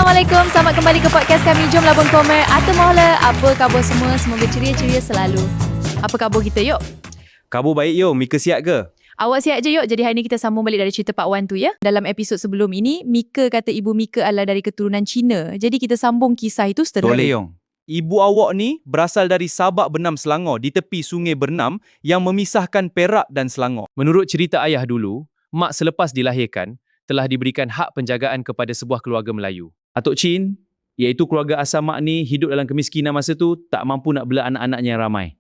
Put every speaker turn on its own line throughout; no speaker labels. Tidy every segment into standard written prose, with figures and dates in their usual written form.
Assalamualaikum, selamat kembali ke podcast kami. Jomlah Bun Komer atau Mohla. Apa khabar semua? Semoga ceria-ceria selalu. Apa khabar kita yuk?
Khabar baik yo, Mika siap ke?
Awak siap je yuk. Jadi hari ni kita sambung balik dari cerita part 1 tu ya. Dalam episod sebelum ini, Mika kata ibu Mika adalah dari keturunan Cina. Jadi kita sambung kisah itu seterusnya.
Boleh Yong. Ibu awak ni berasal dari Sabak Benam Selangor di tepi Sungai Bernam yang memisahkan Perak dan Selangor. Menurut cerita ayah dulu, mak selepas dilahirkan telah diberikan hak penjagaan kepada sebuah keluarga Melayu. Atuk Chin, iaitu keluarga asal mak ni hidup dalam kemiskinan masa tu, tak mampu nak bela anak-anaknya yang ramai.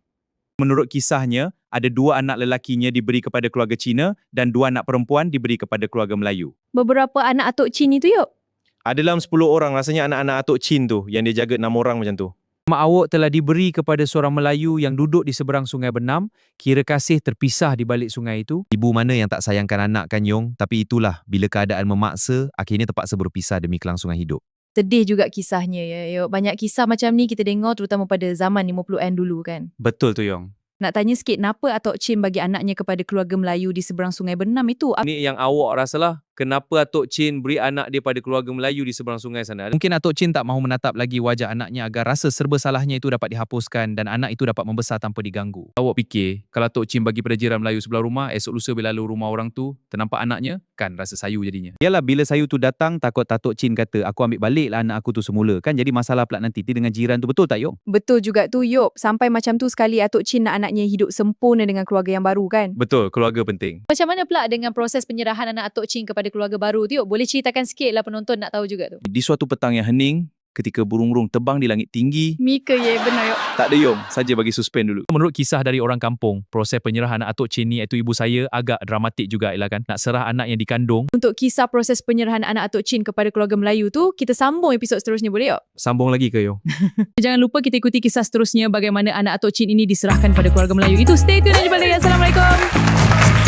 Menurut kisahnya, ada 2 anak lelakinya diberi kepada keluarga Cina dan 2 anak perempuan diberi kepada keluarga Melayu.
Beberapa anak Atuk Chin itu yuk.
Ada dalam 10 orang rasanya anak-anak Atuk Chin tu yang dia jaga 6 orang macam tu.
Mak awak telah diberi kepada seorang Melayu yang duduk di seberang Sungai Bernam, kira kasih terpisah di balik sungai itu.
Ibu mana yang tak sayangkan anak kan Yong? Tapi itulah, bila keadaan memaksa, akhirnya terpaksa berpisah demi kelangsungan hidup.
Sedih juga kisahnya ya. Yuk. Banyak kisah macam ni kita dengar terutama pada zaman 50-an dulu kan.
Betul tu Yong.
Nak tanya sikit, kenapa Atuk Chin bagi anaknya kepada keluarga Melayu di seberang Sungai Bernam itu?
Ini yang awak rasalah. Kenapa Atuk Chin beri anak dia pada keluarga Melayu di seberang sungai sana?
Mungkin Atuk Chin tak mahu menatap lagi wajah anaknya agar rasa serba salahnya itu dapat dihapuskan dan anak itu dapat membesar tanpa diganggu.
Awak fikir, kalau Atuk Chin bagi pada jiran Melayu sebelah rumah, esok lusa bila lalu rumah orang tu, ternampak anaknya, kan rasa sayu jadinya.
Yalah, bila sayu tu datang, takut Atuk Chin kata, aku ambil baliklah anak aku tu semula. Kan jadi masalah pula nanti dengan jiran tu, betul tak Yong?
Betul juga tu Yop. Sampai macam tu sekali Atuk Chin nak anaknya hidup sempurna dengan keluarga yang baru kan.
Betul, keluarga penting.
Macam mana pula dengan proses penyerahan anak Atuk Chin kepada keluarga baru tu Yop? Boleh ceritakan sikit lah, penonton nak tahu juga tu.
Di suatu petang yang hening, ketika burung-burung terbang di langit tinggi,
Mika ye, benar Yop.
tak ada Yong, saja bagi suspend dulu.
Menurut kisah dari orang kampung, proses penyerahan anak Atuk Chin ni iaitu ibu saya agak dramatik juga kan. Nak serah anak yang dikandung.
Untuk kisah proses penyerahan anak Atuk Chin kepada keluarga Melayu tu, kita sambung episod seterusnya boleh Yop?
Sambung lagi ke Yong?
Jangan lupa kita ikuti kisah seterusnya bagaimana anak Atuk Chin ini diserahkan pada keluarga Melayu. Itu stay tune aja balik. Assalamualaikum.